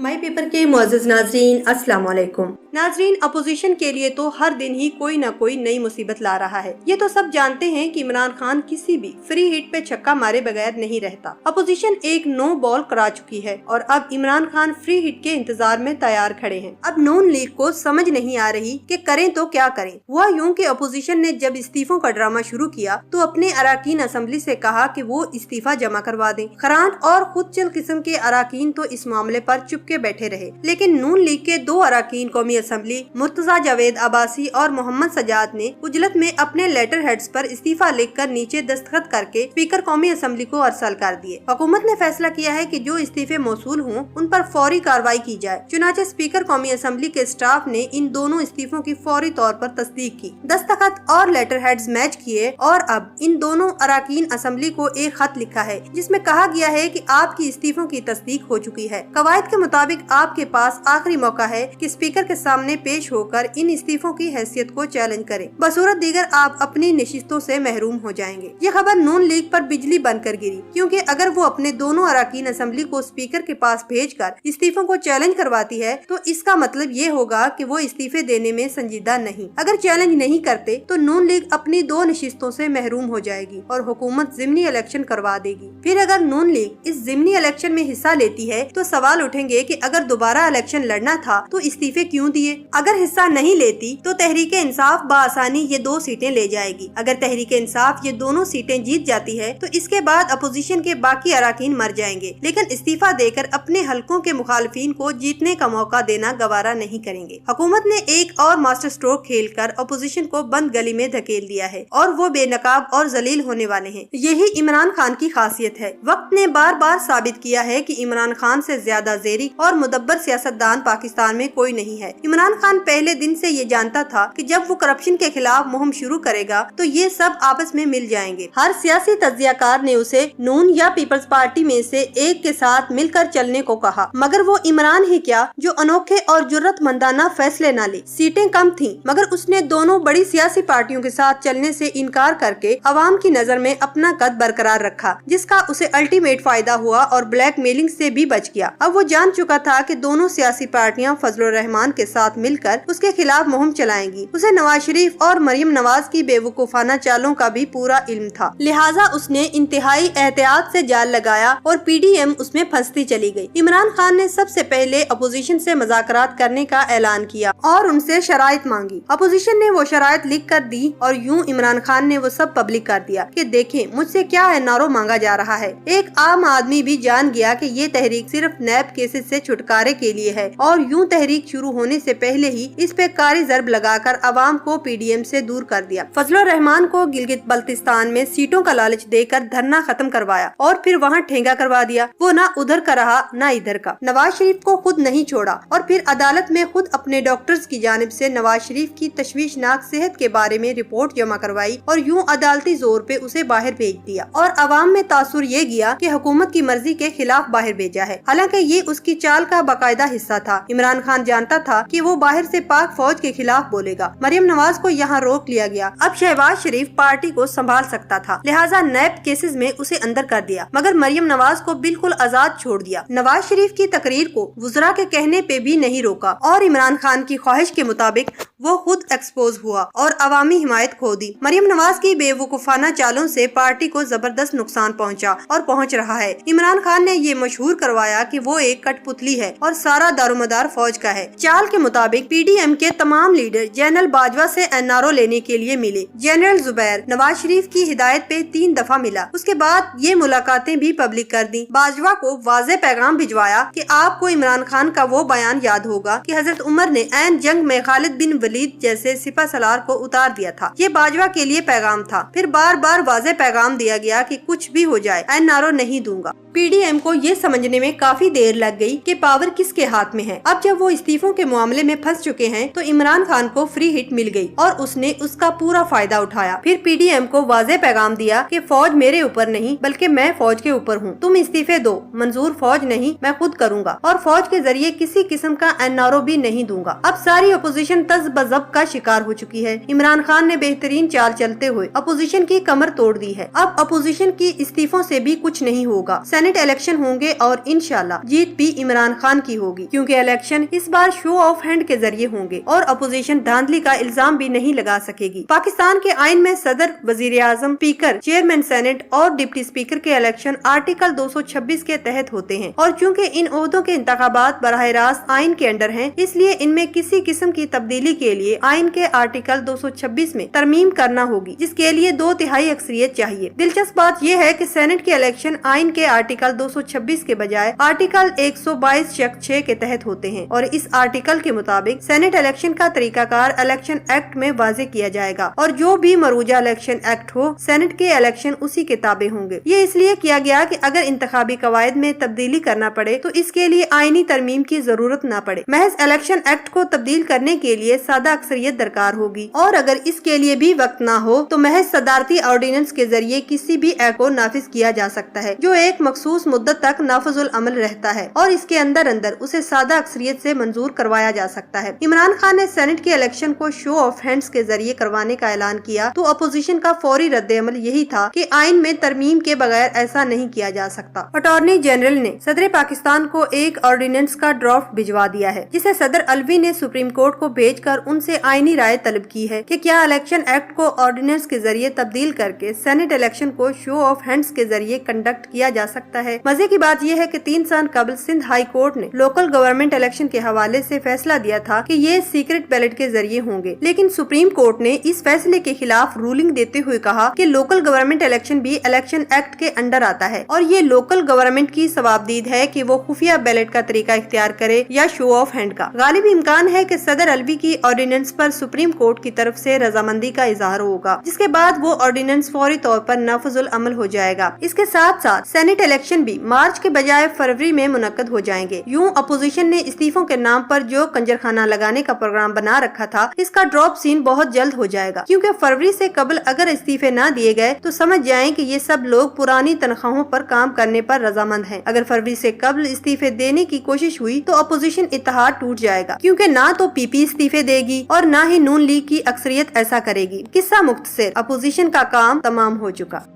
माई paper के मुअज़्ज़िज़ नाज़रीन, अस्सलाम वालेकुम। नाज़रीन, अपोजिशन के लिए तो हर दिन ही कोई न कोई नई मुसीबत ला रहा है। ये तो सब जानते हैं कि इमरान खान किसी भी फ्री हिट पे छक्का मारे बगैर नहीं रहता। अपोजिशन एक नो बॉल करा चुकी है और अब इमरान खान फ्री हिट के इंतजार में तैयार खड़े हैं। अब नून लीग को समझ नहीं आ रही कि करें तो क्या करें। हुआ यूं कि अपोजिशन ने जब इस्तीफों का ड्रामा शुरू किया तो अपने अराकीन असेंबली से कहा कि वो इस्तीफा जमा करवा दें। खरान और खुद चल किस्म के अराकीन तो इस मामले पर चुप के बैठे रहे, लेकिन नून लीग के दो अराकीन कौमी असेंबली मुर्तजा जावेद अब्बासी और मोहम्मद सजाद ने उजलत में अपने लेटर हेड्स पर इस्तीफा लिखकर नीचे दस्तखत करके स्पीकर कौमी असेंबली को अरसल कर दिए। हुकूमत ने फैसला किया है कि जो इस्तीफे मौसूल हों उन पर फौरी कार्रवाई की जाए। चुनाचे स्पीकर कौमी असेंबली के स्टाफ ने इन दोनों इस्तीफों की फौरी तौर पर तस्दीक की, दस्तखत और लेटर हेड्स मैच किए और अब इन दोनों अराकीन असेंबली को एक खत लिखा है जिसमें कहा गया है कि आपकी इस्तीफों की तस्दीक हो चुकी है। कवायद के मुताबिक आपके पास आखिरी मौका है कि स्पीकर के सामने पेश होकर इन इस्तीफों की हैसियत को चैलेंज करें, बसूरत दीगर आप अपनी नशिस्तों से महरूम हो जाएंगे। ये खबर नून लीग पर बिजली बनकर गिरी, क्योंकि अगर वो अपने दोनों अराकीन असेंबली को स्पीकर के पास भेजकर इस्तीफों को चैलेंज करवाती है तो इसका मतलब ये होगा कि वो इस्तीफे देने में संजीदा नहीं। अगर चैलेंज नहीं करते तो नून लीग अपनी दो नशिस्तों से महरूम हो जाएगी और हुकूमत ज़िमनी इलेक्शन करवा देगी। फिर अगर नून लीग इस ज़िमनी इलेक्शन में हिस्सा लेती है तो सवाल उठेंगे कि अगर दोबारा इलेक्शन लड़ना था तो इस्तीफे क्यों दिए। अगर हिस्सा नहीं लेती तो तहरीक इंसाफ बआसानी ये 2 सीटें ले जाएगी। अगर तहरीक इंसाफ ये दोनों सीटें जीत जाती है तो इसके बाद अपोजिशन के बाकी अराकीन मर जाएंगे, लेकिन इस्तीफा देकर अपने हलकों के मुखालिफिन को जीतने का मौका देना गवारा नहीं करेंगे। हुकूमत ने एक और मास्टर स्ट्रोक खेलकर अपोजिशन को बंद गली में धकेल दिया है और वो बेनकाब और जलील होने वाले हैं। यही इमरान खान की खासियत है। वक्त ने बार बार साबित किया है कि इमरान खान से ज्यादा ज़ेरी और मुदब्बर सियासतदान पाकिस्तान में कोई नहीं है। इमरान खान पहले दिन से ये जानता था कि जब वो करप्शन के खिलाफ मुहिम शुरू करेगा तो ये सब आपस में मिल जाएंगे। हर सियासी तज्जियाकार ने उसे नून या पीपल्स पार्टी में से एक के साथ मिलकर चलने को कहा, मगर वो इमरान ही क्या जो अनोखे और जुर्रतमंदाना फैसले न ले। सीटें कम थीं, मगर उसने दोनों बड़ी सियासी पार्टियों के साथ चलने से इनकार करके अवाम की नजर में अपना कद बरकरार रखा, जिसका उसे अल्टीमेट फायदा हुआ और ब्लैक मेलिंग से भी बच गया। अब वो जान चुका था कि दोनों सियासी पार्टियां फजलुर रहमान के साथ मिलकर उसके खिलाफ मुहिम चलाएंगी। उसे नवाज शरीफ और मरियम नवाज की बेवकूफाना चालों का भी पूरा इल्म था, लिहाजा उसने इंतहाई एहतियात से जाल लगाया और पीडीएम उसमें फंसती चली गई। इमरान खान ने सबसे पहले अपोजिशन से मुज़ाकरात करने का ऐलान किया और उनसे शराइत मांगी। अपोजिशन ने वो शराइत लिख कर दी और यूं इमरान खान ने वो सब पब्लिक कर दिया कि देखें मुझसे क्या एनआरओ मांगा जा रहा है। एक आम आदमी भी जान गया कि ये तहरीक सिर्फ नैब केसेस से छुटकारे के लिए है और यूं तहरीक शुरू होने से पहले ही इस पे कारी ज़रब लगाकर अवाम को पीडीएम से दूर कर दिया। फजलुर रहमान को गिलगित बल्तिस्तान में सीटों का लालच देकर धरना खत्म करवाया और फिर वहाँ ठेंगा करवा दिया। वो ना उधर का रहा ना इधर का। नवाज शरीफ को खुद नहीं छोड़ा और फिर अदालत में खुद अपने डॉक्टर्स की जानिब से नवाज शरीफ की तशवीशनाक सेहत के बारे में रिपोर्ट जमा करवाई और यूं अदालती जोर पे उसे बाहर भेज दिया और अवाम में तासुर ये गया कि हुकूमत की मर्जी के खिलाफ बाहर भेजा है। हालांकि ये उसकी चाल का बाकायदा हिस्सा था। इमरान खान जानता था कि वो बाहर से पाक फौज के खिलाफ बोलेगा। मरियम नवाज को यहाँ रोक लिया गया। अब शहबाज शरीफ पार्टी को संभाल सकता था, लिहाजा नैब केसेस में उसे अंदर कर दिया, मगर मरियम नवाज को बिल्कुल आजाद छोड़ दिया। नवाज शरीफ की तकरीर को वुज़रा के कहने पे भी नहीं रोका और इमरान खान की ख्वाहिश के मुताबिक वो खुद एक्सपोज हुआ और अवामी हिमायत खो दी। मरियम नवाज की बेवकूफाना चालों से पार्टी को जबरदस्त नुकसान पहुंचा और पहुंच रहा है। इमरान खान ने ये मशहूर करवाया कि वो एक कठपुतली है और सारा दारोमदार फौज का है। चाल के मुताबिक पीडीएम के तमाम लीडर जनरल बाजवा से एनआरओ लेने के लिए मिले। जनरल जुबैर नवाज शरीफ की हिदायत पे 3 दफा मिला। उसके बाद ये मुलाकातें भी पब्लिक कर दी। बाजवा को वाज़े पैगाम भिजवाया कि आपको इमरान खान का वो बयान याद होगा कि हजरत उमर ने ऐन जंग में खालिद बिन वलीद जैसे सिपा सलार को उतार दिया था। ये बाजवा के लिए पैगाम था। फिर बार बार वाज़े पैगाम दिया गया कि कुछ भी हो जाए एनआरओ नहीं दूंगा। पीडीएम को ये समझने में काफी देर लग गई कि पावर किसके हाथ में है। अब जब वो इस्तीफों के मामले में फंस चुके हैं तो इमरान खान को फ्री हिट मिल गई और उसने उसका पूरा फायदा उठाया। फिर पीडीएम को वाज़े पैगाम दिया कि फौज मेरे ऊपर नहीं बल्कि मैं फौज के ऊपर हूँ, तुम इस्तीफे दो, मंजूर फौज नहीं मैं खुद करूँगा और फौज के जरिए किसी किस्म का एनआरओ भी नहीं दूंगा। अब सारी अपोजिशन तज़-बज़ब का शिकार हो चुकी है। इमरान खान ने बेहतरीन चाल चलते हुए अपोजिशन की कमर तोड़ दी है। अब अपोजिशन की इस्तीफों से भी कुछ नहीं होगा। सेनेट इलेक्शन होंगे और इंशाल्लाह जीत भी इमरान खान की होगी, क्योंकि इलेक्शन इस बार शो ऑफ हैंड के जरिए होंगे और अपोजिशन धांधली का इल्जाम भी नहीं लगा सकेगी। पाकिस्तान के आइन में सदर, वजीर आजम, स्पीकर, चेयरमैन सेनेट और डिप्टी स्पीकर के इलेक्शन आर्टिकल 226 के तहत होते हैं और चूंकि इन ओहदों के इंतखाबात बराह रास्त आइन के अंडर हैं, इसलिए इनमें किसी किस्म की तब्दीली के लिए आइन के आर्टिकल 226 में तरमीम करना होगी, जिसके लिए 2/3 अक्सरियत चाहिए। दिलचस्प बात यह है कि सेनेट के इलेक्शन आइन के आर्टिकल 226 के बजाय आर्टिकल 122(6) के तहत होते हैं और इस आर्टिकल के मुताबिक सेनेट इलेक्शन का तरीकाकार इलेक्शन एक्ट में वाज़ेह किया जाएगा और जो भी मरूजा इलेक्शन एक्ट हो, सेनेट के इलेक्शन उसी के ताबे होंगे। ये इसलिए किया गया कि अगर इंतखाबी कवायद में तब्दीली करना पड़े तो इसके लिए आईनी तरमीम की जरूरत न पड़े। महज इलेक्शन एक्ट को तब्दील करने के लिए सादा अक्सरियत दरकार होगी और अगर इसके लिए भी वक्त न हो तो महज सदारती ऑर्डिनेंस के जरिए किसी भी एक्ट को नाफिज किया जा सकता है जो एक मखसूस मुद्दत तक नाफिजुल अमल रहता है और इसके अंदर अंदर उसे सादा अक्सरियत से मंजूर करवाया जा सकता है। इमरान खान ने सेनेट के इलेक्शन को शो ऑफ हैंड्स के जरिए करवाने का ऐलान किया तो अपोजिशन का फौरी रद्द अमल यही था कि आइन में तरमीम के बगैर ऐसा नहीं किया जा सकता। अटॉर्नी जनरल ने सदर पाकिस्तान को एक ऑर्डिनेंस का ड्राफ्ट भिजवा दिया है, जिसे सदर अलवी ने सुप्रीम कोर्ट को भेजकर उनसे आईनी राय तलब की है कि क्या इलेक्शन एक्ट को ऑर्डिनेंस के जरिए तब्दील करके सेनेट इलेक्शन को शो ऑफ हैंड्स के जरिए कंडक्ट किया जा सकता है। मजे की बात यह है कि 3 साल कबल सिंध हाई कोर्ट ने लोकल गवर्नमेंट इलेक्शन के हवाले से फैसला दिया था कि ये सीक्रेट बैलेट के जरिए होंगे, लेकिन सुप्रीम कोर्ट ने इस फैसले के खिलाफ रूलिंग देते हुए कहा कि लोकल गवर्नमेंट इलेक्शन भी इलेक्शन एक्ट के अंडर आता है और ये लोकल गवर्नमेंट की सवाबदीद है कि वो खुफिया बैलेट का तरीका इख्तियार करे या शो ऑफ हैंड का। गालिब इम्कान है कि सदर अलवी की ऑर्डिनेंस पर सुप्रीम कोर्ट की तरफ से रजामंदी का इजहार होगा, जिसके बाद वो ऑर्डिनेंस फौरी तौर पर नाफिजुल अमल हो जाएगा। इसके साथ साथ सेनेट इलेक्शन भी मार्च के बजाय फरवरी में मुनक्कद हो जाएंगे। यूं अपोजिशन ने इस्तीफों के नाम पर जो कंजरखाना लगाने का प्रोग्राम बना रखा था, इसका ड्रॉप सीन बहुत जल्द हो जाएगा, क्योंकि फरवरी से कबल अगर इस्तीफे न दिए गए तो समझ जाएं कि ये सब लोग पुरानी तनख्वाहों पर काम करने पर रजामंद हैं। अगर फरवरी से कबल इस्तीफे देने की कोशिश हुई तो अपोजिशन इत्तेहाद टूट जाएगा, क्योंकि ना तो पीपी इस्तीफे देगी और ना ही नून लीग की अक्सरियत ऐसा करेगी। किस्सा मुख्तसर, अपोजिशन का काम तमाम हो चुका।